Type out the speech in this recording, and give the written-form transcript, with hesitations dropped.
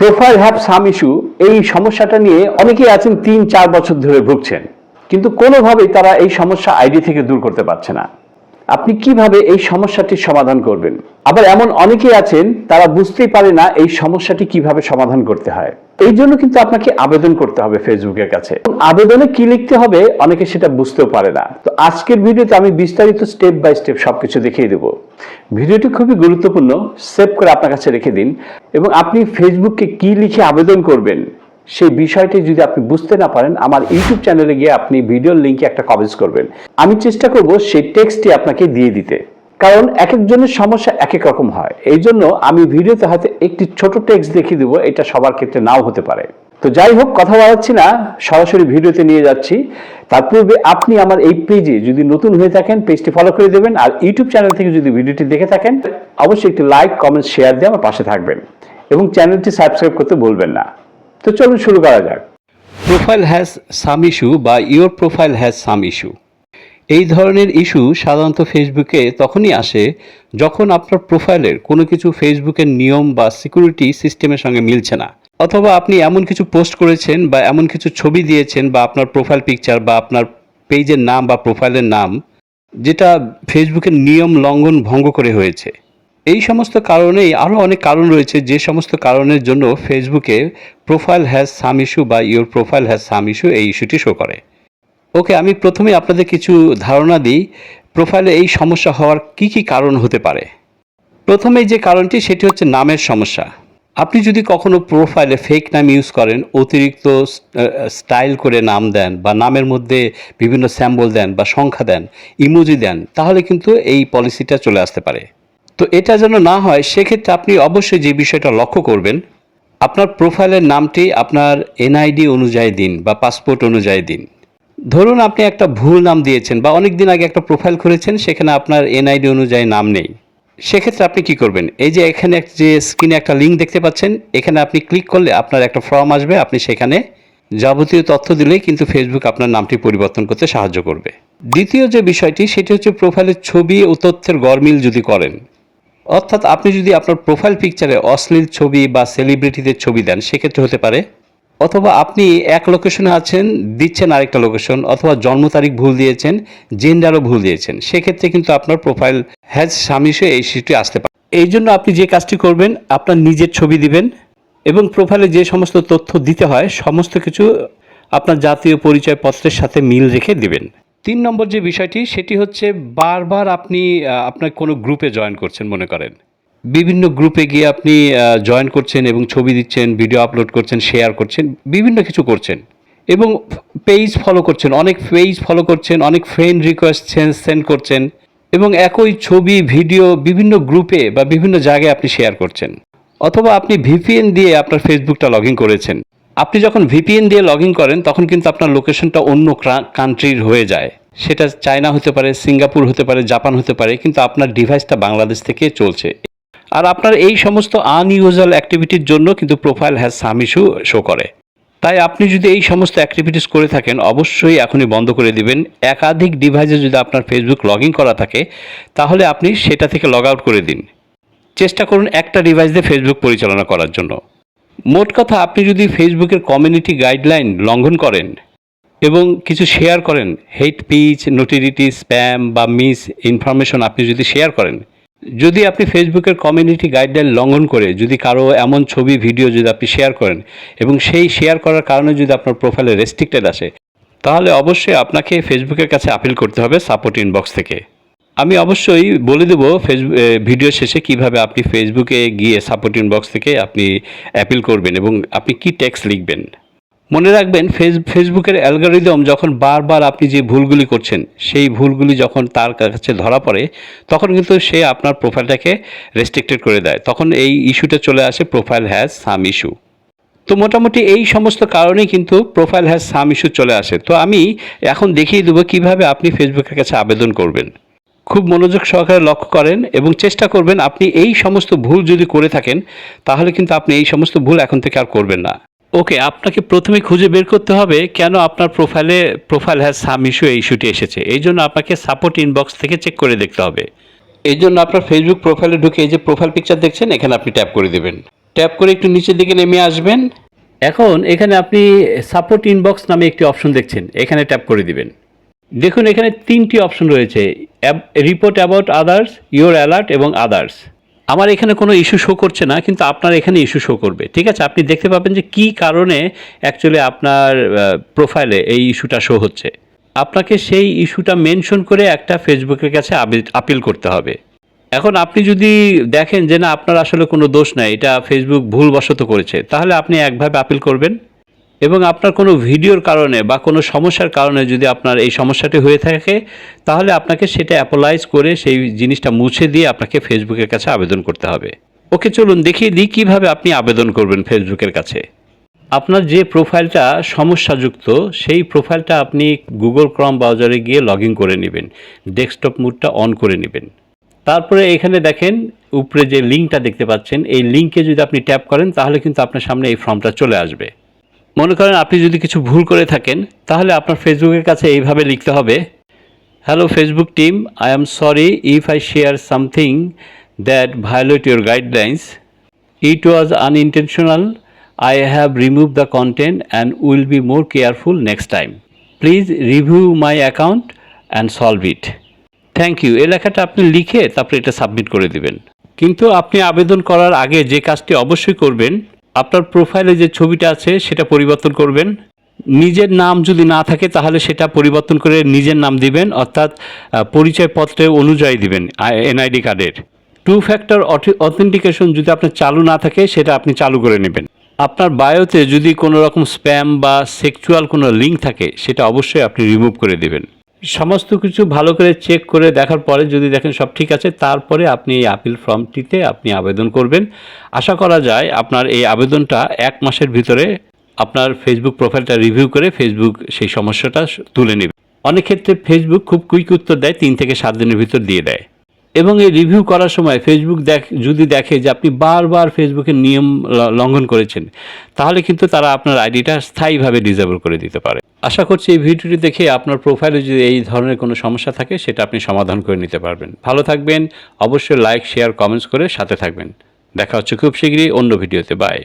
Profile have some issue, এই সমস্যাটা নিয়ে অনেকেই আছেন ৩-৪ বছর ধরে ভুগছেন, কিন্তু কোনোভাবেই তারা এই সমস্যা আইডি থেকে দূর করতে পারছে না। আপনি কিভাবে এই সমস্যাটির সমাধান করবেন? আবার এমন অনেকেই আছেন তারা বুঝতেই পারে না এই সমস্যাটি কিভাবে সমাধান করতে হয়। এই জন্য কিন্তু আপনাকে আবেদন করতে হবে ফেসবুকের কাছে। আবেদনে কি লিখতে হবে অনেকে সেটা বুঝতেও পারে না। তো আজকের ভিডিওতে আমি বিস্তারিত স্টেপ বাই স্টেপ সবকিছু দেখিয়ে দেব। ভিডিওটি খুবই গুরুত্বপূর্ণ, সেভ করে আপনার কাছে রেখে দিন। এবং আপনি ফেসবুককে কি লিখে আবেদন করবেন সেই বিষয়টি যদি আপনি বুঝতে না পারেন, আমার ইউটিউব চ্যানেলে গিয়ে আপনি ভিডিওর লিঙ্কে একটা কমেন্টস করবেন। আমি চেষ্টা করব সেই টেক্সটটি আপনাকে দিয়ে দিতে, কারণ এক একজনের সমস্যা এক এক রকম হয়। এই জন্য আমি ভিডিওতে হয়তো একটি ছোট টেক্সট দেখিয়ে দেবো, এটা সবার ক্ষেত্রে নাও হতে পারে। তো যাই হোক, কথা বাড়াচ্ছি না, সরাসরি ভিডিওতে নিয়ে যাচ্ছি। তার পূর্বে আপনি আমার এই পেজে যদি নতুন হয়ে থাকেন, পেজটি ফলো করে দেবেন। আর ইউটিউব চ্যানেল থেকে যদি ভিডিওটি দেখে থাকেন, অবশ্যই একটি লাইক, কমেন্ট, শেয়ার দিয়ে আমার পাশে থাকবেন এবং চ্যানেলটি সাবস্ক্রাইব করতে ভুলবেন না। তো চলুন শুরু করা যাক। প্রোফাইল হ্যাজ সাম ইস্যু বা your profile has some issue, এই ধরনের ইস্যু সাধারণত ফেসবুকে তখনই আসে যখন আপনার প্রোফাইলের কোনো কিছু ফেসবুকের নিয়ম বা সিকিউরিটি সিস্টেমের সঙ্গে মিলছে না, অথবা আপনি এমন কিছু পোস্ট করেছেন বা এমন কিছু ছবি দিয়েছেন বা আপনার প্রোফাইল পিকচার বা আপনার পেজের নাম বা প্রোফাইলের নাম যেটা ফেসবুকের নিয়ম লঙ্ঘন ভঙ্গ করে হয়েছে। এই সমস্ত কারণেই আরও অনেক কারণ রয়েছে, যে সমস্ত কারণের জন্য ফেসবুকে প্রোফাইল হ্যাজ সাম ইস্যু বা your profile has some issue এই ইস্যুটি শো করে। ওকে, আমি প্রথমে আপনাদের কিছু ধারণা দিই প্রোফাইলে এই সমস্যা হওয়ার কি কি কারণ হতে পারে। প্রথমে যে কারণটি সেটি হচ্ছে নামের সমস্যা। আপনি যদি কখনো প্রোফাইলে ফেক নাম ইউজ করেন, অতিরিক্ত স্টাইল করে নাম দেন বা নামের মধ্যে বিভিন্ন স্যাম্বল দেন বা সংখ্যা দেন, ইমোজি দেন, তাহলে কিন্তু এই পলিসিটা চলে আসতে পারে। তো এটা যেন না হয় সেক্ষেত্রে আপনি অবশ্যই যে বিষয়টা লক্ষ্য করবেন, আপনার প্রোফাইলের নামটি আপনার এনআইডি অনুযায়ী দিন বা পাসপোর্ট অনুযায়ী দিন। ধরুন আপনি একটা ভুল নাম দিয়েছেন বা অনেক দিন আগে একটা প্রোফাইল খুলেছেন, সেখানে আপনার এনআইডি অনুযায়ী নাম নেই। সেক্ষেত্রে আপনি কি করবেন, এই যে এখানে যে স্ক্রিনে একটা লিঙ্ক দেখতে পাচ্ছেন, এখানে আপনি ক্লিক করলে আপনার একটা ফর্ম আসবে, আপনি সেখানে যাবতীয় তথ্য দিলেই কিন্তু ফেসবুক আপনার নামটি পরিবর্তন করতে সাহায্য করবে। দ্বিতীয় যে বিষয়টি সেটি হচ্ছে প্রোফাইলের ছবি ও তথ্যের গরমিল যদি করেন, অর্থাৎ আপনি যদি আপনার প্রোফাইল পিকচারে অশ্লীল ছবি বা সেলিব্রিটিদের ছবি দেন, সেক্ষেত্রে হতে পারে। অথবা আপনি এক লোকেশনে আছেন, দিচ্ছেন আরেকটা লোকেশন, অথবা জন্ম তারিখ ভুল দিয়েছেন, জেন্ডারও ভুল দিয়েছেন, সেক্ষেত্রে কিন্তু আপনার প্রোফাইল হ্যাজ সাম ইস্যু এই ইস্যুটি আসতে পারে। এই জন্য আপনি যে কাজটি করবেন, আপনার নিজের ছবি দিবেন এবং প্রোফাইলে যে সমস্ত তথ্য দিতে হয় সমস্ত কিছু আপনার জাতীয় পরিচয়পত্রের সাথে মিল রেখে দিবেন। ৩ নম্বর যে বিষয়টি সেটি হচ্ছে বারবার আপনি আপনার কোনো গ্রুপে জয়েন করছেন, মনে করেন বিভিন্ন গ্রুপে গিয়ে আপনি জয়েন করছেন এবং ছবি দিচ্ছেন, ভিডিও আপলোড করছেন, শেয়ার করছেন, বিভিন্ন কিছু করছেন এবং পেজ ফলো করছেন, অনেক পেজ ফলো করছেন, অনেক ফ্রেন্ড রিকোয়েস্ট সেন্ড করছেন এবং একই ছবি ভিডিও বিভিন্ন গ্রুপে বা বিভিন্ন জায়গায় আপনি শেয়ার করছেন। অথবা আপনি ভিপিএন দিয়ে আপনার ফেসবুকটা লগ ইন করেছেন। আপনি যখন ভিপিএন দিয়ে লগ ইন করেন তখন কিন্তু আপনার লোকেশনটা অন্য কান্ট্রির হয়ে যায়। সেটা চায়না হতে পারে, সিঙ্গাপুর হতে পারে, জাপান হতে পারে, কিন্তু আপনার ডিভাইসটা বাংলাদেশ থেকে চলছে। আর আপনার এই সমস্ত আনইউজুয়াল অ্যাক্টিভিটির জন্য কিন্তু profile has some issue show করে। তাই আপনি যদি এই সমস্ত অ্যাক্টিভিটিস করে থাকেন, অবশ্যই এখনই বন্ধ করে দিবেন। একাধিক ডিভাইসে যদি আপনার ফেসবুক লগ ইন করা থাকে, তাহলে আপনি সেটা থেকে লগ আউট করে দিন। চেষ্টা করুন একটা ডিভাইস দিয়ে ফেসবুক পরিচালনা করার জন্য। মোট কথা, আপনি যদি ফেসবুকের কমিউনিটি গাইডলাইন লঙ্ঘন করেন এবং কিছু শেয়ার করেন, হেট স্পিচ, নোটিরিটি, স্প্যাম বা মিস ইনফরমেশন আপনি যদি শেয়ার করেন, যদি আপনি ফেসবুকের কমিউনিটি গাইডলাইন লঙ্ঘন করে যদি কারো এমন ছবি ভিডিও যদি আপনি শেয়ার করেন এবং সেই শেয়ার করার কারণে যদি আপনার প্রোফাইলে রেস্ট্রিক্টেড আসে, তাহলে অবশ্যই আপনাকে ফেসবুকের কাছে আপিল করতে হবে সাপোর্ট ইনবক্স থেকে। আমি অবশ্যই বলে দেবো ভিডিও শেষে কিভাবে আপনি ফেসবুকে গিয়ে সাপোর্ট ইনবক্স থেকে আপনি অ্যাপিল করবেন এবং আপনি কি টেক্সট লিখবেন। মনে রাখবেন, ফেসবুকের অ্যালগরিদম যখন বারবার আপনি যে ভুলগুলি করছেন সেই ভুলগুলি যখন তার কাছে ধরা পড়ে, তখন কিন্তু সে আপনার প্রোফাইলটাকে রেস্ট্রিক্টেড করে দেয়। তখন এই ইস্যুটা চলে আসে, প্রোফাইল হ্যাজ সাম ইস্যু। তো মোটামুটি এই সমস্ত কারণেই কিন্তু প্রোফাইল হ্যাজ সাম ইস্যু চলে আসে। তো আমি এখন দেখিয়ে দেবো কিভাবে আপনি ফেসবুকের কাছে আবেদন করবেন। খুব মনোযোগ সহকারে লক্ষ্য করেন এবং চেষ্টা করবেন আপনি এই সমস্ত ভুল যদি করে থাকেন, তাহলে কিন্তু আপনি এই সমস্ত ভুল এখন থেকে আর করবেন না। ওকে, আপনাকে প্রথমে খুঁজে বের করতে হবে কেন আপনার প্রোফাইল হ্যাজ সাম ইস্যু এই ইস্যুটি এসেছে। এই জন্য আপনাকে সাপোর্ট ইনবক্স থেকে চেক করে দেখতে হবে। এই জন্য আপনার ফেসবুক প্রোফাইলে ঢুকে এই যে প্রোফাইল পিকচার দেখছেন, এখানে আপনি ট্যাপ করে দেবেন। ট্যাপ করে একটু নিচের দিকে নেমে আসবেন। এখন এখানে আপনি সাপোর্ট ইনবক্স নামে একটি অপশন দেখছেন, এখানে ট্যাপ করে দিবেন। দেখুন এখানে 3টি অপশন রয়েছে, report about others, your alert এবং আদার্স। আমার এখানে কোনো ইস্যু শো করছে না, কিন্তু আপনার এখানে ইস্যু শো করবে। ঠিক আছে, আপনি দেখতে পাবেন যে কী কারণে অ্যাকচুয়ালি আপনার প্রোফাইলে এই ইস্যুটা শো হচ্ছে। আপনাকে সেই ইস্যুটা মেনশন করে একটা ফেসবুকের কাছে আপিল করতে হবে। এখন আপনি যদি দেখেন যে না আপনার আসলে কোনো দোষ নাই, এটা ফেসবুক ভুলবশত করেছে, তাহলে আপনি একভাবে আপিল করবেন। এবং আপনার কোনো ভিডিওর কারণে বা কোনো সমস্যার কারণে যদি আপনার এই সমস্যাটি হয়ে থাকে, তাহলে আপনাকে সেটা অ্যাপোলাইজ করে সেই জিনিসটা মুছে দিয়ে আপনাকে ফেসবুকের কাছে আবেদন করতে হবে। ওকে, চলুন দেখিয়ে দিই কীভাবে আপনি আবেদন করবেন ফেসবুকের কাছে। আপনার যে প্রোফাইলটা সমস্যাযুক্ত, সেই প্রোফাইলটা আপনি গুগল ক্রোম ব্রাউজারে গিয়ে লগ ইন করে নেবেন, ডেস্কটপ মোডটা অন করে নেবেন। তারপরে এখানে দেখেন উপরে যে লিঙ্কটা দেখতে পাচ্ছেন, এই লিঙ্কে যদি আপনি ট্যাপ করেন তাহলে কিন্তু আপনার সামনে এই ফর্মটা চলে আসবে। মনে করেন আপনি যদি কিছু ভুল করে থাকেন, তাহলে আপনার ফেসবুকের কাছে এইভাবে লিখতে হবে, hello Facebook team, I am sorry if I share something that violate your guidelines, it was unintentional, I have removed the content and will be more careful next time. Please review my account and solve it. Thank you. এই লেখাটা আপনি লিখে তারপরে এটা submit করে দিবেন। কিন্তু আপনি আবেদন করার আগে যে কাজটি অবশ্যই করবেন, আপনার প্রোফাইলে যে ছবিটা আছে সেটা পরিবর্তন করবেন। নিজের নাম যদি না থাকে তাহলে সেটা পরিবর্তন করে নিজের নাম দিবেন, অর্থাৎ পরিচয়পত্রে অনুযায়ী দিবেন, এনআইডি কার্ডের। 2 ফ্যাক্টর অথেন্টিকেশন যদি আপনার চালু না থাকে সেটা আপনি চালু করে নেবেন। আপনার বায়োতে যদি কোনো রকম স্প্যাম বা সেক্সুয়াল কোনো লিঙ্ক থাকে সেটা অবশ্যই আপনি রিমুভ করে দেবেন। সমস্ত কিছু ভালো করে চেক করে দেখার পরে যদি দেখেন সব ঠিক আছে, তারপরে আপনি এই আপিল ফর্মটিতে আপনি আবেদন করবেন। আশা করা যায় আপনার এই আবেদনটা 1 মাসের ভিতরে আপনার ফেসবুক প্রোফাইলটা রিভিউ করে ফেসবুক সেই সমস্যাটা তুলে নেবে। অনেক ক্ষেত্রে ফেসবুক খুব কুইক উত্তর দেয়, 3 থেকে 7 দিনের ভিতর দিয়ে দেয়। এবং এই রিভিউ করার সময় ফেসবুক যদি দেখে যে আপনি বারবার ফেসবুকের নিয়ম লঙ্ঘন করেছেন, তাহলে কিন্তু তারা আপনার আইডিটা স্থায়ীভাবে ডিসেবল করে দিতে পারে। আশা করছি এই ভিডিওটি দেখে আপনার প্রোফাইলে যদি এই ধরনের কোনো সমস্যা থাকে সেটা আপনি সমাধান করে নিতে পারবেন। ভালো থাকবেন, অবশ্যই লাইক, শেয়ার, কমেন্টস করে সাথে থাকবেন। দেখা হচ্ছে খুব শীঘ্রই অন্য ভিডিওতে। বাই।